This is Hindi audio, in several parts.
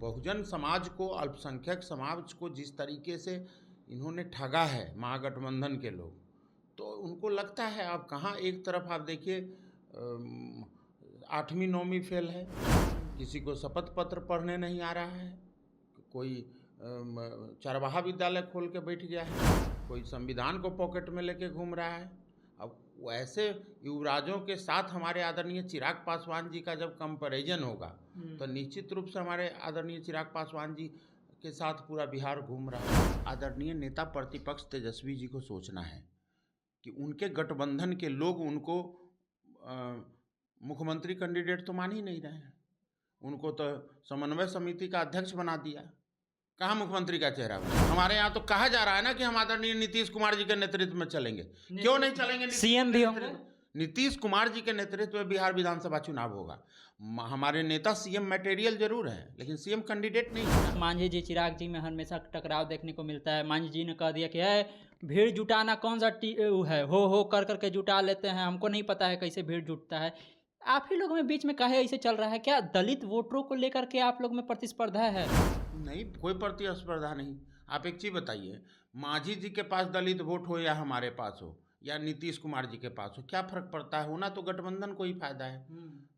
बहुजन समाज को, अल्पसंख्यक समाज को जिस तरीके से इन्होंने ठगा है महागठबंधन के लोग, तो उनको लगता है अब कहाँ, एक तरफ आप देखिए 8वीं 9वीं फेल है, किसी को शपथ पत्र पढ़ने नहीं आ रहा है, कोई चरवाहा विद्यालय खोल के बैठ गया है, कोई संविधान को पॉकेट में लेके घूम रहा है। अब वैसे युवराजों के साथ हमारे आदरणीय चिराग पासवान जी का जब कंपैरिजन होगा तो निश्चित रूप से हमारे आदरणीय चिराग पासवान जी के साथ पूरा बिहार घूम रहा है। आदरणीय नेता प्रतिपक्ष तेजस्वी जी को सोचना है कि उनके गठबंधन के लोग उनको मुख्यमंत्री कैंडिडेट तो मान ही नहीं रहे हैं, उनको तो समन्वय समिति का अध्यक्ष बना दिया, कहाँ मुख्यमंत्री का चेहरा बना। हमारे यहाँ तो कहा जा रहा है ना कि हम आदरणीय नीतीश कुमार जी के नेतृत्व में चलेंगे। क्यों नहीं चलेंगे? सीएम भी होंगे। नीतीश कुमार जी के नेतृत्व में बिहार विधानसभा चुनाव होगा। हमारे नेता सीएम मटेरियल जरूर है, लेकिन सीएम कैंडिडेट नहीं है। मांझी जी चिराग जी में हमेशा टकराव देखने को मिलता है। मांझी जी ने कह दिया कि है भीड़ जुटाना कौन सा है, हो कर करके जुटा लेते हैं, हमको नहीं पता है कैसे भीड़ जुटता है। आप ही लोग में बीच में काहे ऐसे चल रहा है? क्या दलित वोटरों को लेकर के आप लोग में प्रतिस्पर्धा है? नहीं, कोई प्रतिस्पर्धा नहीं। आप एक चीज़ बताइए, मांझी जी के पास दलित वोट हो या हमारे पास हो या नीतीश कुमार जी के पास हो, क्या फर्क पड़ता है? होना तो गठबंधन को ही फायदा है।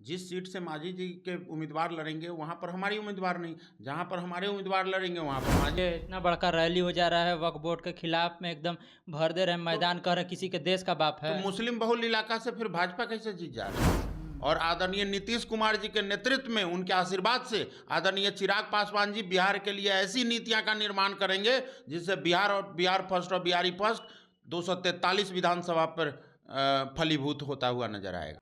जिस सीट से मांझी जी के उम्मीदवार लड़ेंगे वहाँ पर हमारी उम्मीदवार नहीं, जहाँ पर हमारे उम्मीदवार लड़ेंगे वहाँ पर मांझी। इतना बड़का रैली हो जा रहा है वक्फ बोर्ड के खिलाफ में, एकदम भर दे रहे मैदान, कह रहे किसी के देश का बाप है। तो मुस्लिम बहुल इलाका से फिर भाजपा कैसे जीत जा रही है? और आदरणीय नीतीश कुमार जी के नेतृत्व में, उनके आशीर्वाद से आदरणीय चिराग पासवान जी बिहार के लिए ऐसी नीतियां का निर्माण करेंगे जिससे बिहार फर्स्ट और बिहारी फर्स्ट 243 विधानसभा पर फलीभूत होता हुआ नजर आएगा।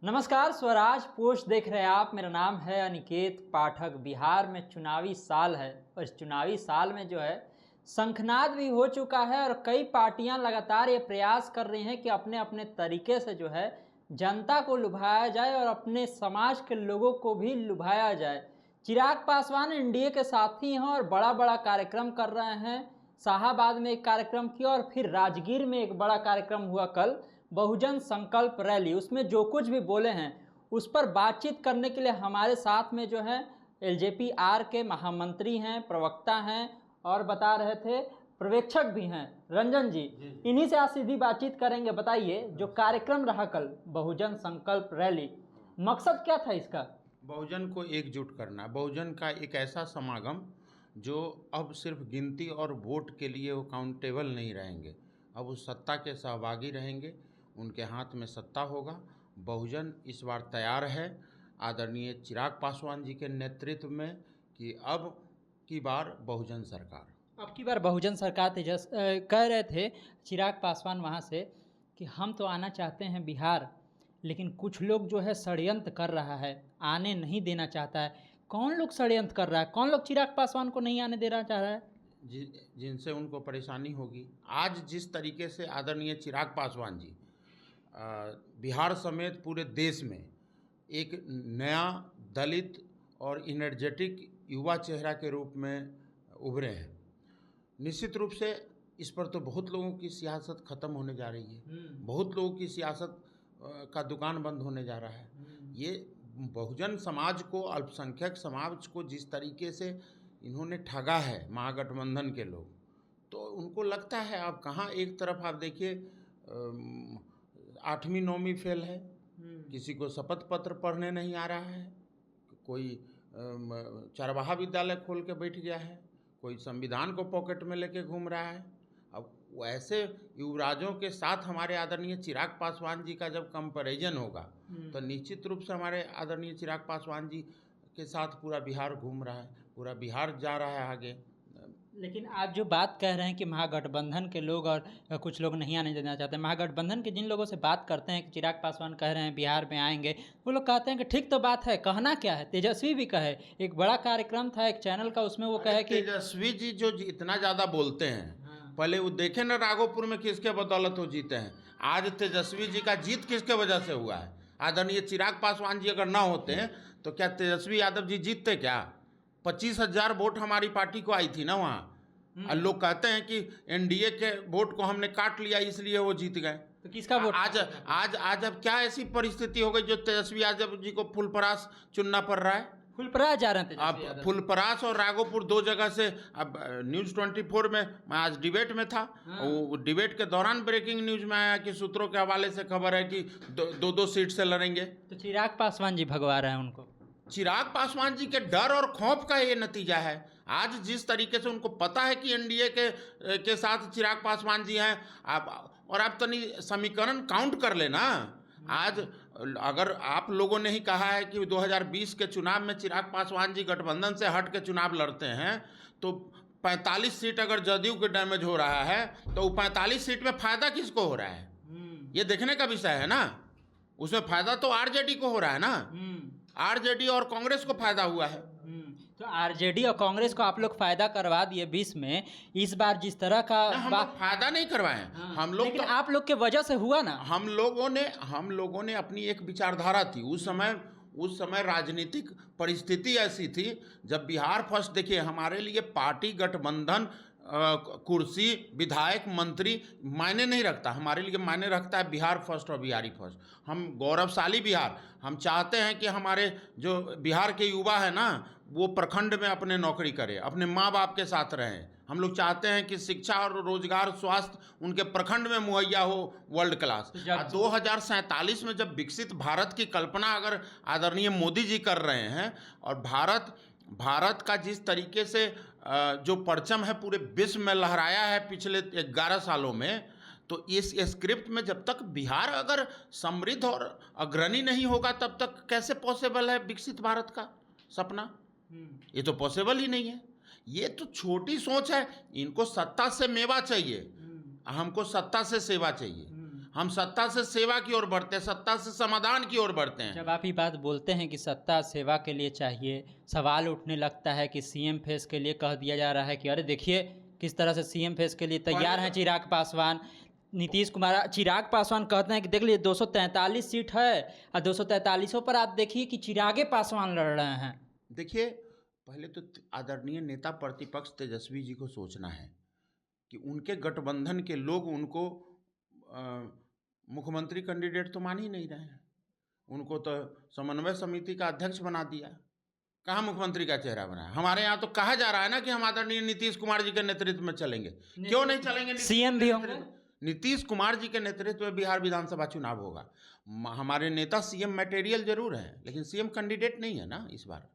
नमस्कार, स्वराज पोस्ट देख रहे हैं आप। मेरा नाम है अनिकेत पाठक। बिहार में चुनावी साल है और इस चुनावी साल में जो है शंखनाद भी हो चुका है और कई पार्टियां लगातार ये प्रयास कर रही हैं कि अपने अपने तरीके से जो है जनता को लुभाया जाए और अपने समाज के लोगों को भी लुभाया जाए। चिराग पासवान एनडीए के साथी हैं और बड़ा बड़ा कार्यक्रम कर रहे हैं। शाहाबाद में एक कार्यक्रम किया और फिर राजगीर में एक बड़ा कार्यक्रम हुआ कल, बहुजन संकल्प रैली। उसमें जो कुछ भी बोले हैं उस पर बातचीत करने के लिए हमारे साथ में जो है एलजेपी-आर के महामंत्री हैं, प्रवक्ता हैं और बता रहे थे पर्यवेक्षक भी हैं, रंजन जी। इन्हीं से आज सीधी बातचीत करेंगे। बताइए, जो कार्यक्रम रहा कल बहुजन संकल्प रैली, मकसद क्या था इसका? बहुजन को एकजुट करना, बहुजन का एक ऐसा समागम जो अब सिर्फ गिनती और वोट के लिए वो काउंटेबल नहीं रहेंगे, अब वो सत्ता के सहभागी रहेंगे, उनके हाथ में सत्ता होगा। बहुजन इस बार तैयार है आदरणीय चिराग पासवान जी के नेतृत्व में कि अब की बार बहुजन सरकार। अब की बार बहुजन सरकार कह रहे थे चिराग पासवान वहाँ से कि हम तो आना चाहते हैं बिहार, लेकिन कुछ लोग जो है षड्यंत्र कर रहा है, आने नहीं देना चाहता है। कौन लोग षड्यंत्र कर रहा है? कौन लोग चिराग पासवान को नहीं आने देना चाह रहा है? जिनसे उनको परेशानी होगी। आज जिस तरीके से आदरणीय चिराग पासवान जी बिहार समेत पूरे देश में एक नया दलित और इनर्जेटिक युवा चेहरा के रूप में उभरे हैं, निश्चित रूप से इस पर तो बहुत लोगों की सियासत ख़त्म होने जा रही है, बहुत लोगों की सियासत का दुकान बंद होने जा रहा है। ये बहुजन समाज को, अल्पसंख्यक समाज को जिस तरीके से इन्होंने ठगा है महागठबंधन के लोग, तो उनको लगता है अब कहाँ, एक तरफ आप देखिए 8वीं 9वीं फेल है, किसी को शपथ पत्र पढ़ने नहीं आ रहा है, कोई चरवाहा विद्यालय खोल के बैठ गया है, कोई संविधान को पॉकेट में लेके घूम रहा है। अब वैसे युवराजों के साथ हमारे आदरणीय चिराग पासवान जी का जब कंपैरिजन होगा तो निश्चित रूप से हमारे आदरणीय चिराग पासवान जी के साथ पूरा बिहार घूम रहा है, पूरा बिहार जा रहा है आगे। लेकिन आप जो बात कह रहे हैं कि महागठबंधन के लोग और कुछ लोग नहीं आने देना चाहते, महागठबंधन के जिन लोगों से बात करते हैं कि चिराग पासवान कह रहे हैं बिहार में आएंगे, वो लोग कहते हैं कि ठीक तो बात है, कहना क्या है। तेजस्वी भी कहे, एक बड़ा कार्यक्रम था एक चैनल का, उसमें वो कहे कि तेजस्वी जी जो इतना ज़्यादा बोलते हैं, पहले वो देखे ना राघोपुर में किसके बदौलत वो जीते हैं। आज तेजस्वी जी का जीत किसके वजह से हुआ है? आदरणीय चिराग पासवान जी अगर ना होते हैं तो क्या तेजस्वी यादव जी जीतते? क्या 25,000 वोट हमारी पार्टी को आई थी ना वहाँ, और लोग कहते हैं कि एनडीए के वोट को हमने काट लिया इसलिए वो जीत गए। तो किसका वोट? आज आज आज अब क्या ऐसी परिस्थिति हो गई जो तेजस्वी यादव जी को फुलपरास चुनना पड़ रहा है? फुलपरास जा रहे थे अब फुलपरास और राघोपुर दो जगह से। अब न्यूज़ 24 में मैं आज डिबेट में था, वो डिबेट के दौरान ब्रेकिंग न्यूज में आया कि सूत्रों के हवाले से खबर है कि दो सीट से लड़ेंगे। तो चिराग पासवान जी भगवा रहे हैं उनको। चिराग पासवान जी के डर और खौफ का ये नतीजा है। आज जिस तरीके से उनको पता है कि एनडीए के साथ चिराग पासवान जी हैं, आप तनी समीकरण काउंट कर लेना। आज अगर आप लोगों ने ही कहा है कि 2020 के चुनाव में चिराग पासवान जी गठबंधन से हट के चुनाव लड़ते हैं, तो 45 सीट अगर जदयू के डैमेज हो रहा है तो 45 सीट में फायदा किसको हो रहा है, ये देखने का विषय है ना। उसमें फायदा तो आरजेडी को हो रहा है ना, आरजेडी और कांग्रेस को फायदा हुआ है। तो आरजेडी और कांग्रेस को आप लोग फायदा करवा दिए 20 में। इस बार जिस तरह का हम लोग फायदा नहीं करवाए। हम लोग लेकिन आप लोग के वजह से हुआ ना। हम लोगों ने अपनी एक विचारधारा थी। उस समय राजनीतिक परिस्थिति ऐसी थी जब बिहार फर्स्ट, देखिए हमारे लिए पार्टी गठबंधन, कुर्सी, विधायक, मंत्री मायने नहीं रखता। हमारे लिए मायने रखता है बिहार फर्स्ट और बिहारी फर्स्ट। हम गौरवशाली बिहार, हम चाहते हैं कि हमारे जो बिहार के युवा है ना, वो प्रखंड में अपने नौकरी करें, अपने माँ बाप के साथ रहें। हम लोग चाहते हैं कि शिक्षा और रोजगार, स्वास्थ्य उनके प्रखंड में मुहैया हो, वर्ल्ड क्लास। 2047 में जब विकसित भारत की कल्पना अगर आदरणीय मोदी जी कर रहे हैं, और भारत का जिस तरीके से जो परचम है पूरे विश्व में लहराया है पिछले 11 सालों में, तो इस स्क्रिप्ट में जब तक बिहार अगर समृद्ध और अग्रणी नहीं होगा तब तक कैसे पॉसिबल है विकसित भारत का सपना? ये तो पॉसिबल ही नहीं है। ये तो छोटी सोच है। इनको सत्ता से मेवा चाहिए, हमको सत्ता से सेवा चाहिए। हम सत्ता से सेवा की ओर बढ़ते हैं, सत्ता से समाधान की ओर बढ़ते हैं। जब आप ये बात बोलते हैं कि सत्ता सेवा के लिए चाहिए, सवाल उठने लगता है कि सीएम फेस के लिए कह दिया जा रहा है कि अरे देखिए किस तरह से सीएम फेस के लिए तैयार हैं चिराग पासवान, नीतीश कुमार। चिराग पासवान कहते हैं कि देख लीजिए 243 सीट है और 243 पर आप देखिए कि चिरागे पासवान लड़ रहे हैं। देखिए, पहले तो आदरणीय नेता प्रतिपक्ष तेजस्वी जी को सोचना है कि उनके गठबंधन के लोग उनको मुख्यमंत्री कैंडिडेट तो मान ही नहीं रहे हैं। उनको तो समन्वय समिति का अध्यक्ष बना दिया, कहाँ मुख्यमंत्री का चेहरा बनाया। हमारे यहाँ तो कहा जा रहा है ना कि हम आदरणीय नीतीश कुमार जी के नेतृत्व में चलेंगे। क्यों नहीं चलेंगे? सीएम भी होंगे। नीतीश कुमार जी के नेतृत्व में बिहार विधानसभा चुनाव होगा। हमारे नेता सीएम मटेरियल जरूर हैं, लेकिन सीएम कैंडिडेट नहीं है ना इस बार।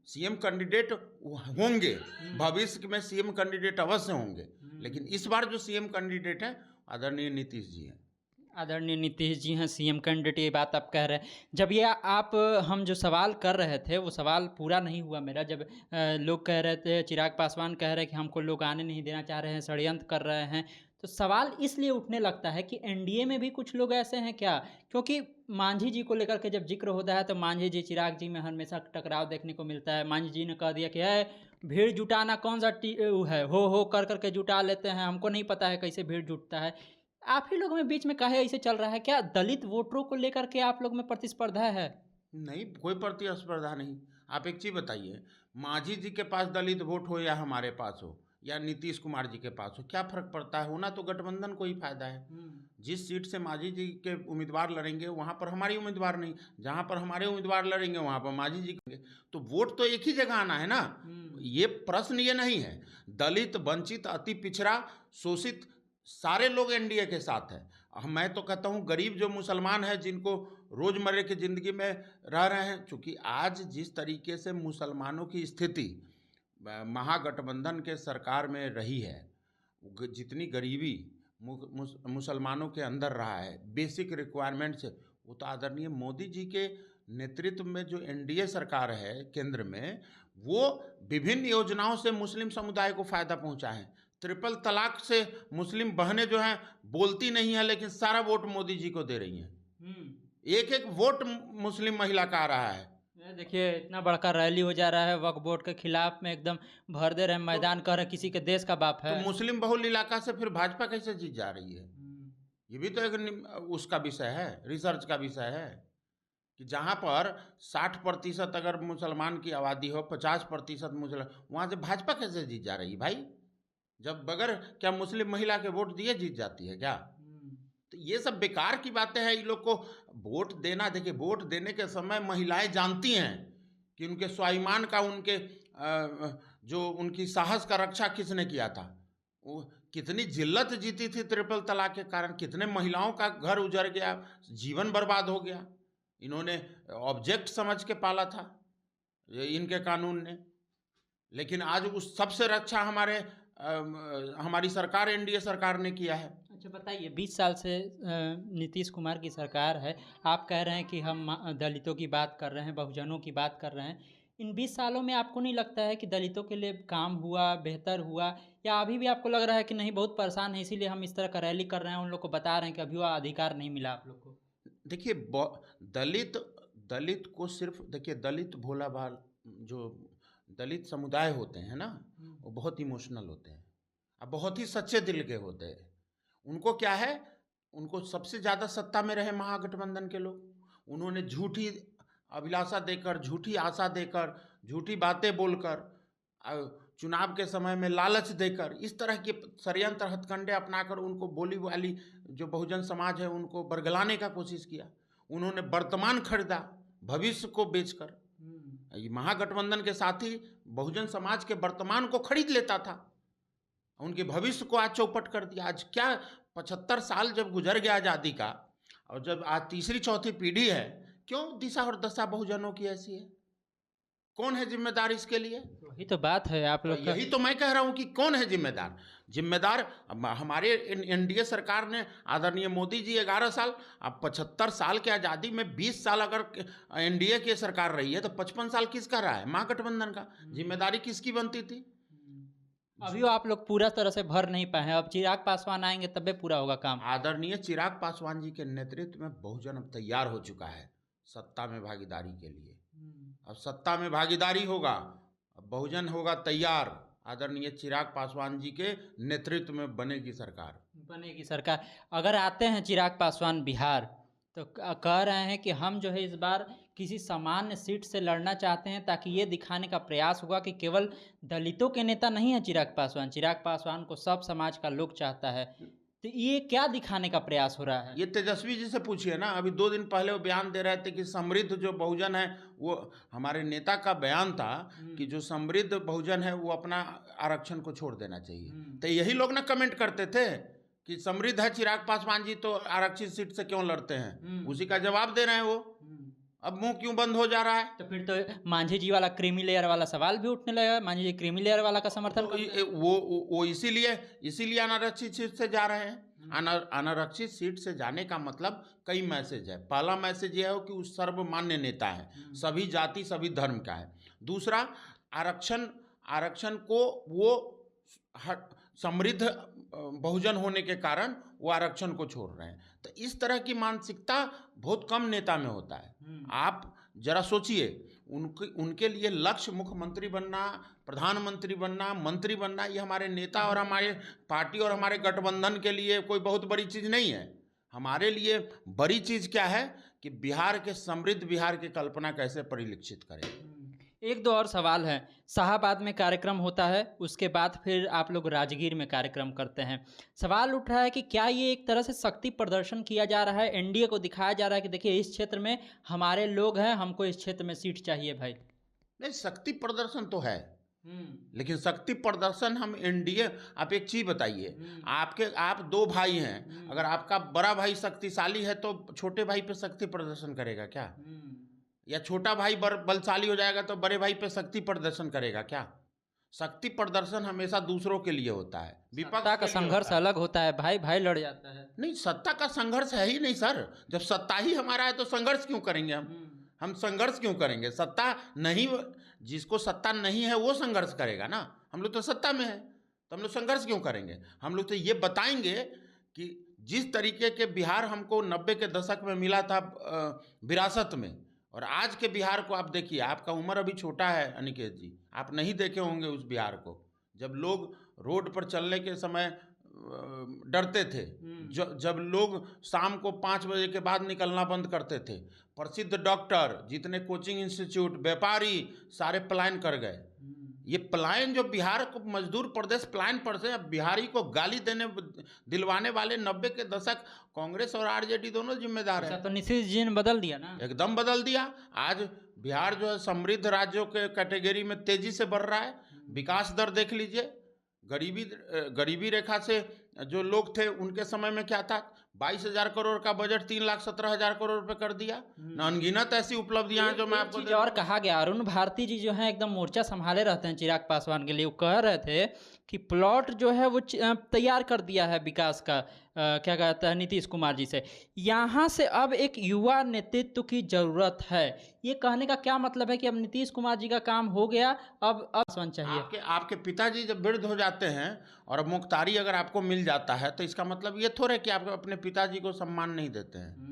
सीएम कैंडिडेट होंगे, भविष्य में सीएम कैंडिडेट अवश्य होंगे, लेकिन इस बार जो सीएम कैंडिडेट हैं आदरणीय नीतीश जी हैं। आदरणीय नीतीश जी हैं सीएम कैंडिडेट, ये बात आप कह रहे हैं। जब ये हम जो सवाल कर रहे थे वो सवाल पूरा नहीं हुआ मेरा। जब लोग कह रहे थे, चिराग पासवान कह रहे हैं कि हमको लोग आने नहीं देना चाह रहे हैं, षड्यंत्र कर रहे हैं, तो सवाल इसलिए उठने लगता है कि एनडीए में भी कुछ लोग ऐसे हैं क्या? क्योंकि मांझी जी को लेकर के जब जिक्र होता है तो मांझी जी चिराग जी में हमेशा टकराव देखने को मिलता है। मांझी जी ने कह दिया कि है भीड़ जुटाना कौन सा है, हो कर करके जुटा लेते हैं, हमको नहीं पता है कैसे भीड़ जुटता है। आप ही लोग में बीच में काहे ऐसे चल रहा है? क्या दलित वोटरों को लेकर के आप लोग में प्रतिस्पर्धा है? नहीं, कोई प्रतिस्पर्धा नहीं। आप एक चीज़ बताइए, मांझी जी के पास दलित वोट हो या हमारे पास हो या नीतीश कुमार जी के पास हो, क्या फर्क पड़ता है? होना तो गठबंधन को ही फायदा है। जिस सीट से मांझी जी के उम्मीदवार लड़ेंगे वहाँ पर हमारी उम्मीदवार नहीं, जहाँ पर हमारे उम्मीदवार लड़ेंगे वहाँ पर मांझी जी करेंगे, तो वोट तो एक ही जगह आना है ना। ये प्रश्न ये नहीं है। दलित, वंचित, अति पिछड़ा, शोषित सारे लोग एनडीए के साथ हैं। मैं तो कहता हूँ गरीब जो मुसलमान हैं जिनको रोज़मर्रा की ज़िंदगी में रह रहे हैं, चूँकि आज जिस तरीके से मुसलमानों की स्थिति महागठबंधन के सरकार में रही है, जितनी गरीबी मुसलमानों के अंदर रहा है बेसिक रिक्वायरमेंट से, वो तो आदरणीय मोदी जी के नेतृत्व में जो एनडीए सरकार है केंद्र में, वो विभिन्न योजनाओं से मुस्लिम समुदाय को फ़ायदा पहुंचा है। ट्रिपल तलाक से मुस्लिम बहनें जो हैं बोलती नहीं हैं, लेकिन सारा वोट मोदी जी को दे रही हैं। एक एक वोट मुस्लिम महिला का आ रहा है। देखिए इतना बड़का रैली हो जा रहा है वक्फ बोर्ड के खिलाफ में, एकदम भर दे रहे हैं मैदान, कह रहे किसी के देश का बाप है। तो मुस्लिम बहुल इलाका से फिर भाजपा कैसे जीत जा रही है? ये भी तो एक उसका विषय है, रिसर्च का विषय है कि जहाँ पर 60% अगर मुसलमान की आबादी हो, 50% मुसलमान, वहाँ से भाजपा कैसे जीत जा रही है भाई? जब बगैर क्या मुस्लिम महिला के वोट दिए जीत जाती है क्या? तो ये सब बेकार की बातें हैं। इन लोग को वोट देना, देखिए वोट देने के समय महिलाएं जानती हैं कि उनके स्वाभिमान का, उनके जो उनकी साहस का रक्षा किसने किया था। वो कितनी जिल्लत जीती थी ट्रिपल तलाक के कारण, कितने महिलाओं का घर उजड़ गया, जीवन बर्बाद हो गया। इन्होंने ऑब्जेक्ट समझ के पाला था इनके कानून ने। लेकिन आज उस सबसे रक्षा हमारी सरकार, एनडीए सरकार ने किया है। अच्छा बताइए, 20 साल से नीतीश कुमार की सरकार है, आप कह रहे हैं कि हम दलितों की बात कर रहे हैं, बहुजनों की बात कर रहे हैं। इन 20 सालों में आपको नहीं लगता है कि दलितों के लिए काम हुआ, बेहतर हुआ, या अभी भी आपको लग रहा है कि नहीं बहुत परेशान है इसीलिए हम इस तरह का रैली कर रहे हैं, उन लोग को बता रहे हैं कि अभी वो अधिकार नहीं मिला आप लोग को? देखिए दलित को सिर्फ देखिए, दलित भोला भाल, जो दलित समुदाय होते हैं ना, वो बहुत इमोशनल होते हैं और बहुत ही सच्चे दिल के होते हैं। उनको क्या है, उनको सबसे ज़्यादा सत्ता में रहे महागठबंधन के लोग, उन्होंने झूठी अभिलाषा देकर, झूठी आशा देकर, झूठी बातें बोलकर, चुनाव के समय में लालच देकर, इस तरह के षड्यंत्र हथकंडे अपनाकर उनको बोली वाली जो बहुजन समाज है उनको बरगलाने का कोशिश किया। उन्होंने वर्तमान खरीदा भविष्य को बेचकर। ये महागठबंधन के साथी बहुजन समाज के वर्तमान को खरीद लेता था, उनके भविष्य को आज चौपट कर दिया। आज क्या 75 साल जब गुजर गया आज़ादी का, और जब आज तीसरी चौथी पीढ़ी है, क्यों दिशा और दशा बहुजनों की ऐसी है? कौन है जिम्मेदार इसके लिए? वही तो बात है आप लोग का। यही तो मैं कह रहा हूं कि कौन है जिम्मेदार हमारे एनडीए सरकार ने, आदरणीय मोदी जी 11 साल, अब 75 साल की आज़ादी में 20 साल अगर एनडीए की सरकार रही है तो 55 साल किसका रहा है? महागठबंधन का। जिम्मेदारी किसकी बनती थी? अभी वो आप लोग पूरा तरह से भर नहीं पाए हैं, अब चिराग पासवान आएंगे तबे पूरा होगा काम। आदरणीय चिराग पासवान जी के नेतृत्व में बहुजन अब तैयार हो चुका है सत्ता में भागीदारी के लिए। अब सत्ता में भागीदारी होगा, अब बहुजन होगा तैयार। आदरणीय चिराग पासवान जी के नेतृत्व में बनेगी सरकार। अगर आते हैं चिराग पासवान बिहार, तो कह रहे हैं कि हम जो है इस बार किसी सामान्य सीट से लड़ना चाहते हैं, ताकि ये दिखाने का प्रयास होगा कि केवल दलितों के नेता नहीं है चिराग पासवान को सब समाज का लोग चाहता है। तो ये क्या दिखाने का प्रयास हो रहा है? ये तेजस्वी जी से पूछिए ना। अभी 2 दिन पहले वो बयान दे रहे थे कि समृद्ध जो बहुजन है, वो हमारे नेता का बयान था कि जो समृद्ध बहुजन है वो अपना आरक्षण को छोड़ देना चाहिए। तो यही लोग ना कमेंट करते थे कि समृद्ध है चिराग पासवान जी तो आरक्षित सीट से क्यों लड़ते हैं। उसी का जवाब दे रहे हैं वो। अब मुंह क्यों बंद हो जा रहा है? तो फिर तो मांझी जी वाला क्रीमी लेयर वाला सवाल भी उठने लगा। मांझी जी क्रीमी लेयर वाला का समर्थन वो इसीलिए अनारक्षित सीट से जा रहे हैं। अनारक्षित सीट से जाने का मतलब कई मैसेज है। पहला मैसेज ये है कि वो सर्वमान्य नेता है, सभी जाति सभी धर्म का है। दूसरा, आरक्षण को वो समृद्ध बहुजन होने के कारण वो आरक्षण को छोड़ रहे हैं। तो इस तरह की मानसिकता बहुत कम नेता में होता है। आप जरा सोचिए, उनके लिए लक्ष्य मुख्यमंत्री बनना, प्रधानमंत्री बनना, मंत्री बनना, ये हमारे नेता और हमारे पार्टी और हमारे गठबंधन के लिए कोई बहुत बड़ी चीज़ नहीं है। हमारे लिए बड़ी चीज़ क्या है कि बिहार के समृद्ध बिहार की कल्पना कैसे परिलक्षित करें। एक दो और सवाल है। शाहाबाद में कार्यक्रम होता है, उसके बाद फिर आप लोग राजगीर में कार्यक्रम करते हैं। सवाल उठ रहा है कि क्या ये एक तरह से शक्ति प्रदर्शन किया जा रहा है? एनडीए को दिखाया जा रहा है कि देखिए इस क्षेत्र में हमारे लोग हैं, हमको इस क्षेत्र में सीट चाहिए भाई। नहीं, शक्ति प्रदर्शन तो है, लेकिन शक्ति प्रदर्शन हम एनडीए, आप एक चीज बताइए, आप 2 भाई हैं, अगर आपका बड़ा भाई शक्तिशाली है तो छोटे भाई पे शक्ति प्रदर्शन करेगा क्या? या छोटा भाई बलशाली हो जाएगा तो बड़े भाई पे शक्ति प्रदर्शन करेगा क्या? शक्ति प्रदर्शन हमेशा दूसरों के लिए होता है। विपक्ष का संघर्ष अलग होता है, भाई भाई लड़ जाता है। नहीं, सत्ता का संघर्ष है ही नहीं सर। जब सत्ता ही हमारा है तो संघर्ष क्यों करेंगे हम संघर्ष क्यों करेंगे? सत्ता नहीं, जिसको सत्ता नहीं है वो संघर्ष करेगा ना। हम लोग तो सत्ता में है तो हम लोग संघर्ष क्यों करेंगे? हम लोग तो ये बताएंगे कि जिस तरीके के बिहार हमको 90 के दशक में मिला था विरासत में, और आज के बिहार को आप देखिए। आपका उम्र अभी छोटा है अनिकेत जी, आप नहीं देखे होंगे उस बिहार को, जब लोग रोड पर चलने के समय डरते थे, जब लोग शाम को 5 बजे के बाद निकलना बंद करते थे। प्रसिद्ध डॉक्टर, जितने कोचिंग इंस्टीट्यूट, व्यापारी सारे पलायन कर गए। ये पलायन जो बिहार को मजदूर प्रदेश पलायन पर से, अब बिहारी को गाली देने दिलवाने वाले 90 के दशक कांग्रेस और आरजेडी दोनों जिम्मेदार अच्छा, है। तो नीतीश जी ने बदल दिया ना। एकदम बदल दिया। आज बिहार जो है समृद्ध राज्यों के कैटेगरी में तेजी से बढ़ रहा है। विकास दर देख लीजिए, गरीबी रेखा से जो लोग थे उनके समय में क्या था, 22,000 करोड़ का बजट 3,17,000 करोड़ रुपए कर दिया। ना अनगिनत ऐसी उपलब्धियां हैं जो मैं आपको चीज और कहा गया, अरुण भारती जी जो है एकदम मोर्चा संभाले रहते हैं चिराग पासवान के लिए, वो कह रहे थे कि प्लॉट जो है वो तैयार कर दिया है विकास का, क्या कहता है, नीतीश कुमार जी से। यहाँ से अब एक युवा नेतृत्व की जरूरत है, ये कहने का क्या मतलब है कि अब नीतीश कुमार जी का काम हो गया, अब पासवान चाहिए। आपके पिताजी जब वृद्ध हो जाते हैं और अब मुख्तारी अगर आपको मिल जाता है तो इसका मतलब ये थोड़ा कि आप अपने पिताजी को सम्मान नहीं देते हैं।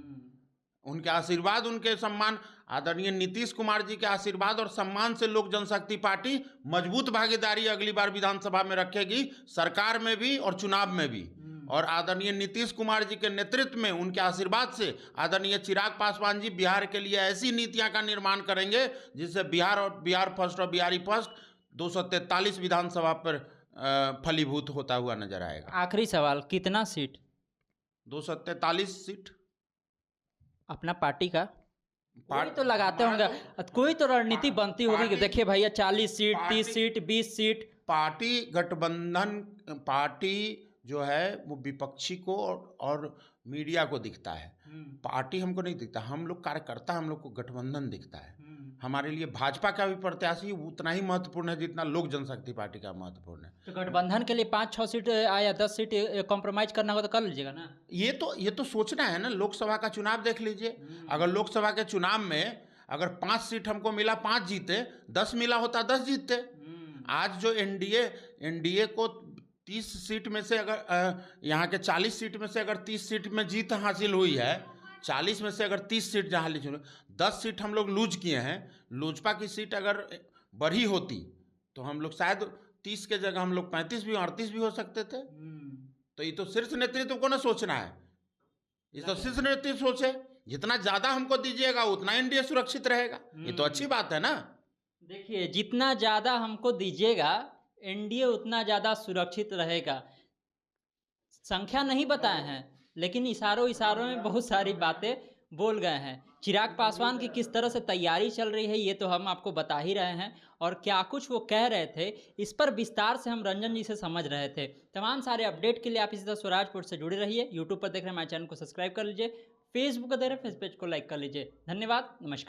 उनके आशीर्वाद, उनके सम्मान, आदरणीय नीतीश कुमार जी के आशीर्वाद और सम्मान से लोक जनशक्ति पार्टी मजबूत भागीदारी अगली बार विधानसभा में रखेगी, सरकार में भी और चुनाव में भी। और आदरणीय नीतीश कुमार जी के नेतृत्व में, उनके आशीर्वाद से आदरणीय चिराग पासवान जी बिहार के लिए ऐसी नीतियां का निर्माण करेंगे जिससे बिहार फर्स्ट और बिहारी फर्स्ट 243 विधानसभा पर फलीभूत होता हुआ नजर आएगा। आखिरी सवाल, कितना सीट? 243 सीट अपना पार्टी का कोई तो लगाते होंगे, कोई तो रणनीति बनती होगी कि देखिए भैया 40 सीट, 30 सीट, 20 सीट। पार्टी गठबंधन, पार्टी जो है वो विपक्षी को और मीडिया को दिखता है, पार्टी हमको नहीं दिखता। हम लोग कार्यकर्ता, हम लोग को गठबंधन दिखता है। हमारे लिए भाजपा का भी प्रत्याशी उतना ही महत्वपूर्ण है जितना लोक जनशक्ति पार्टी का महत्वपूर्ण है। तो गठबंधन के लिए 5-6 सीट या 10 सीट कॉम्प्रोमाइज करना होगा तो कर लीजिएगा ना। ये तो सोचना है ना। लोकसभा का चुनाव देख लीजिए, अगर लोकसभा के चुनाव में अगर 5 सीट हमको मिला, 5 जीते, 10 मिला होता 10 जीतते। आज जो एनडीए को 30 सीट में से अगर यहाँ के 40 सीट में से अगर 30 सीट में जीत हासिल हुई है, 40 में से अगर 30 सीट जहाँ ली, 10 सीट हम लोग लूज किए हैं। लोजपा की सीट अगर बढ़ी होती तो हम लोग शायद 30 के जगह हम लोग 35 भी 38 भी हो सकते थे। तो ये तो शीर्ष नेतृत्व को ना सोचना है, ये तो शीर्ष नेतृत्व सोचे। जितना ज़्यादा हमको दीजिएगा उतना एनडीए सुरक्षित रहेगा, ये तो अच्छी बात है ना। देखिए, जितना ज़्यादा हमको दीजिएगा एनडीए उतना ज़्यादा सुरक्षित रहेगा। संख्या नहीं बताए हैं लेकिन इशारों में बहुत सारी बातें बोल गए हैं। चिराग पासवान की किस तरह से तैयारी चल रही है ये तो हम आपको बता ही रहे हैं, और क्या कुछ वो कह रहे थे इस पर विस्तार से हम रंजन जी से समझ रहे थे। तमाम सारे अपडेट के लिए आप इसी तरह स्वराजपुर से जुड़े रहिए। यूट्यूब पर देख रहे हैं हमारे चैनल को सब्सक्राइब कर लीजिए, फेसबुक पर देख रहे हैं फेस पेज को लाइक कर लीजिए। धन्यवाद, नमस्कार।